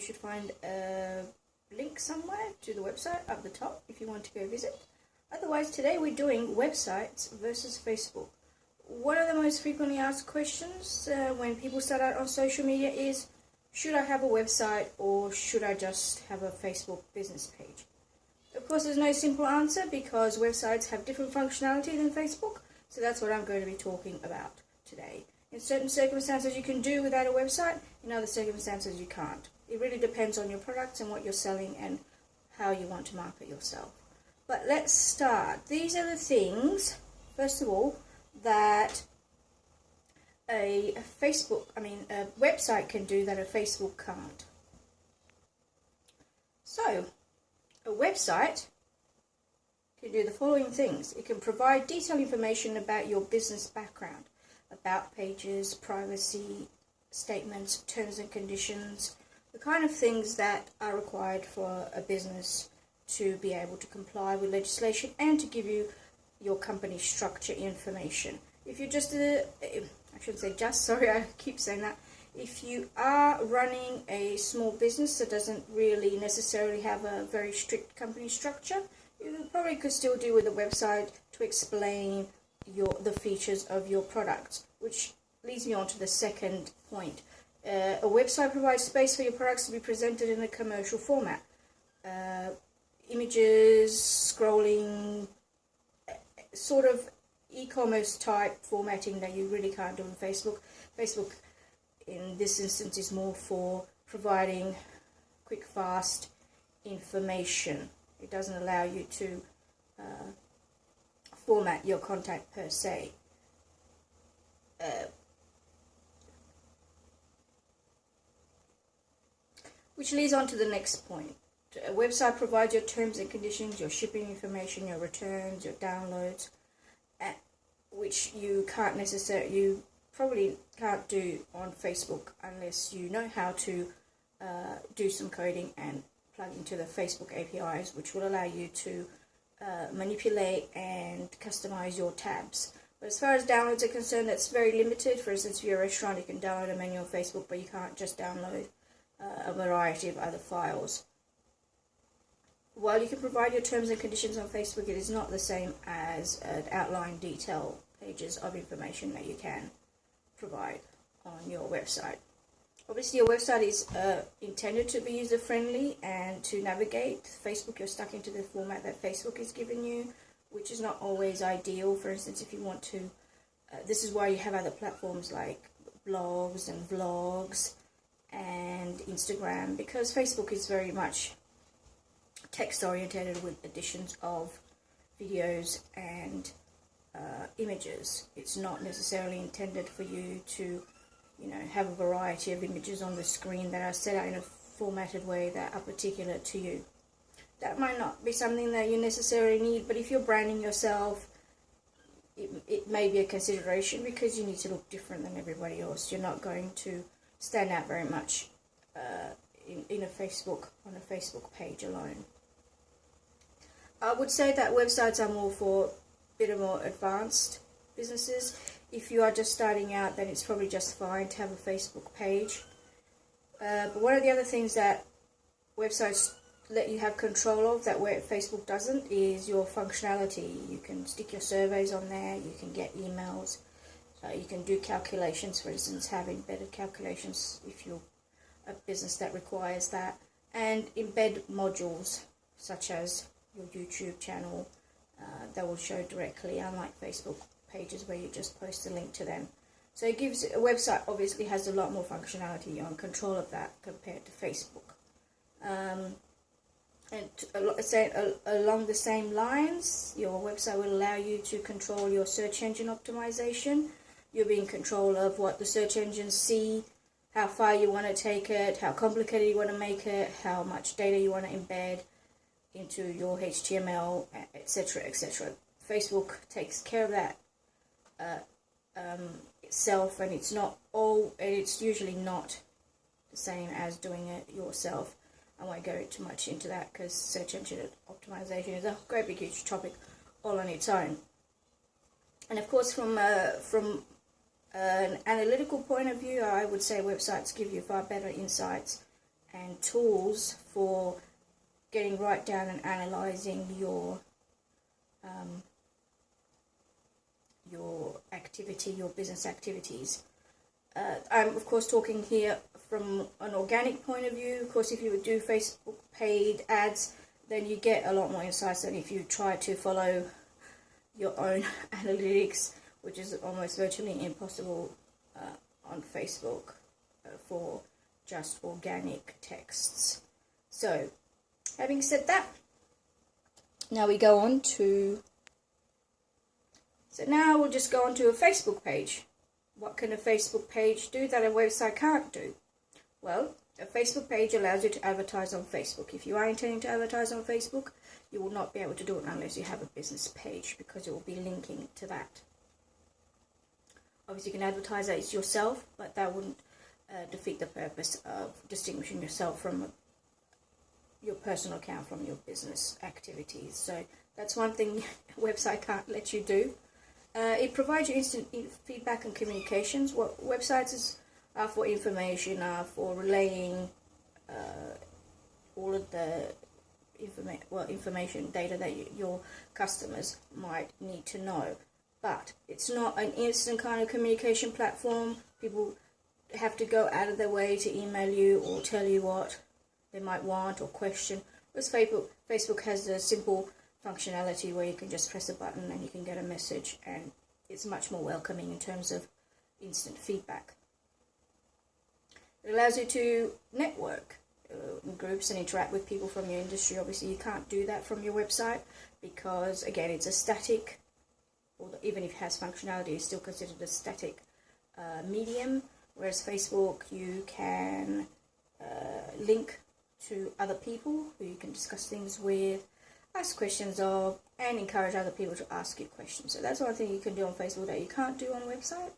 you should find a link somewhere to the website up the top if you want to go visit. Otherwise, today we're doing websites versus Facebook. One of the most frequently asked questions when people start out on social media is, should I have a website or should I just have a Facebook business page? Of course, there's no simple answer because websites have different functionality than Facebook, so that's what I'm going to be talking about today. In certain circumstances you can do without a website, in other circumstances you can't. It really depends on your products and what you're selling and how you want to market yourself. But let's start. These are the things, first of all, that a website can do that a Facebook can't. So, a website can do the following things. It can provide detailed information about your business background, about pages, privacy statements, terms and conditions, the kind of things that are required for a business to be able to comply with legislation and to give you your company structure information. If you're just I shouldn't say just, sorry, I keep saying that. If you are running a small business that doesn't really necessarily have a very strict company structure, you probably could still do with a website to explain the features of your products, which leads me on to the second point. A website provides space for your products to be presented in a commercial format. Images, scrolling, sort of e-commerce type formatting that you really can't do on Facebook. Facebook in this instance is more for providing quick, fast information. It doesn't allow you to format your content per se. Which leads on to the next point. A website provides your terms and conditions, your shipping information, your returns, your downloads, which you probably can't do on Facebook unless you know how to do some coding and plug into the Facebook APIs, which will allow you to manipulate and customize your tabs. But as far as downloads are concerned, that's very limited. For instance, if you're a restaurant, you can download a menu on Facebook, but you can't just download a variety of other files. While you can provide your terms and conditions on Facebook, it is not the same as outline detail pages of information that you can provide on your website. Obviously, your website is intended to be user-friendly and to navigate. Facebook, you're stuck into the format that Facebook is giving you, which is not always ideal. For instance, if you want to, this is why you have other platforms like blogs and vlogs and Instagram, because Facebook is very much text oriented with additions of videos and images. It's not necessarily intended for you to, have a variety of images on the screen that are set out in a formatted way that are particular to you. That might not be something that you necessarily need, but if you're branding yourself, it may be a consideration because you need to look different than everybody else. You're not going to stand out very much on a Facebook page alone. I would say that websites are more for a bit of more advanced businesses. If you are just starting out, then it's probably just fine to have a Facebook page. But one of the other things that websites let you have control of that where Facebook doesn't is your functionality. You can stick your surveys on there, you can get emails, you can do calculations, for instance, have embedded calculations if you're a business that requires that, and embed modules such as your YouTube channel that will show directly, unlike Facebook pages where you just post a link to them. So a website obviously has a lot more functionality. You're in control of that compared to Facebook. And along the same lines, your website will allow you to control your search engine optimization. You'll be in control of what the search engines see, how far you want to take it, how complicated you want to make it, how much data you want to embed into your HTML, etc., etc. Facebook takes care of that itself, and it's usually not the same as doing it yourself. I won't go too much into that because search engine optimization is a great big huge topic all on its own. And of course, from an analytical point of view, I would say websites give you far better insights and tools for getting right down and analyzing your activity, your business activities. I'm of course talking here from an organic point of view. Of course, if you would do Facebook paid ads, then you get a lot more insights than if you try to follow your own analytics, which is almost virtually impossible on Facebook for just organic texts. So, having said that, now we go on to, so now we'll just go on to a Facebook page. What can a Facebook page do that a website can't do? Well, a Facebook page allows you to advertise on Facebook. If you are intending to advertise on Facebook, you will not be able to do it unless you have a business page, because it will be linking to that. Obviously, you can advertise that yourself, but that wouldn't defeat the purpose of distinguishing yourself from your personal account from your business activities. So that's one thing a website can't let you do. It provides you instant feedback and communications. What websites are for information, are for relaying all of the information data that your customers might need to know. But it's not an instant kind of communication platform. People have to go out of their way to email you or tell you what they might want or question. Whereas Facebook has a simple functionality where you can just press a button and you can get a message, and it's much more welcoming in terms of instant feedback. It allows you to network in groups and interact with people from your industry. Obviously, you can't do that from your website because, again, it's a static, or even if it has functionality, it's still considered a static medium. Whereas Facebook, you can link to other people who you can discuss things with, ask questions of, and encourage other people to ask you questions. So that's one thing you can do on Facebook that you can't do on a website.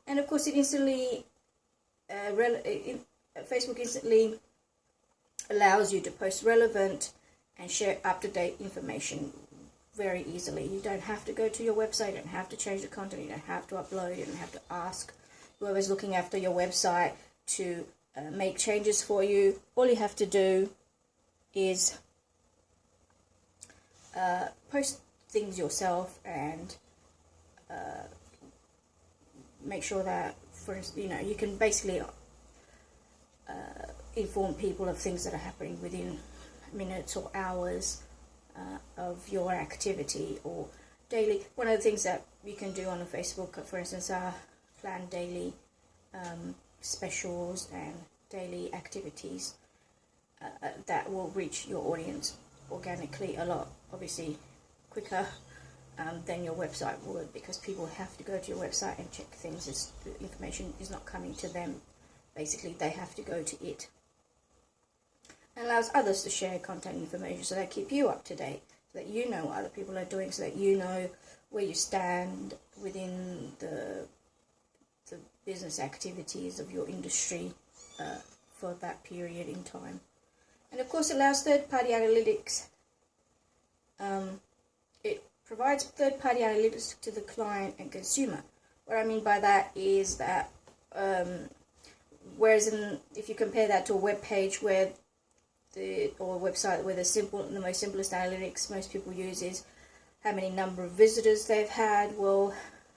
And of course, it instantly Facebook instantly allows you to post relevant and share up-to-date information very easily. You don't have to go to your website, you don't have to change the content, you don't have to upload, you don't have to ask whoever's looking after your website to make changes for you. All you have to do is post things yourself and make sure that, you can basically inform people of things that are happening within minutes or hours of your activity or daily. One of the things that you can do on Facebook, for instance, are plan daily specials and daily activities that will reach your audience organically a lot, obviously, quicker than your website would, because people have to go to your website and check things. The information is not coming to them. Basically, they have to go to it. It allows others to share content information, so they keep you up to date, so that you know what other people are doing, so that you know where you stand within the business activities of your industry for that period in time. And of course, it allows third-party analytics. It provides third-party analytics to the client and consumer. What I mean by that is that whereas if you compare that to a web page or a website where the most simplest analytics most people use is how many number of visitors they've had, well,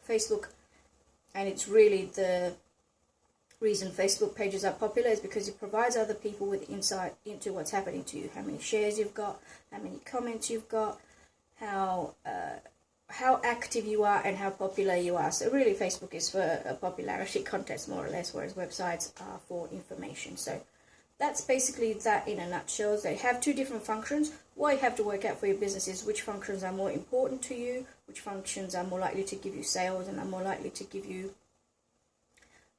Facebook, and it's really the reason Facebook pages are popular is because it provides other people with insight into what's happening to you, how many shares you've got, how many comments you've got, how active you are, and how popular you are. So really, Facebook is for a popularity contest, more or less, whereas websites are for information. So that's basically that in a nutshell. They have two different functions. What you have to work out for your business is which functions are more important to you, which functions are more likely to give you sales and are more likely to give you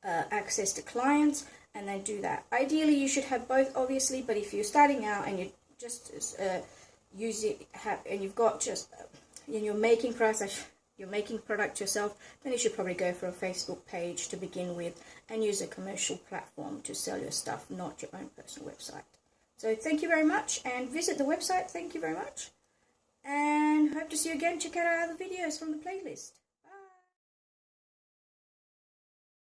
access to clients, and then do that. Ideally, you should have both, obviously, but if you're starting out and you just and you've got and you're making product yourself, then you should probably go for a Facebook page to begin with and use a commercial platform to sell your stuff, not your own personal website. So thank you very much, and visit the website. Thank you very much, and hope to see you again. Check out our other videos from the playlist.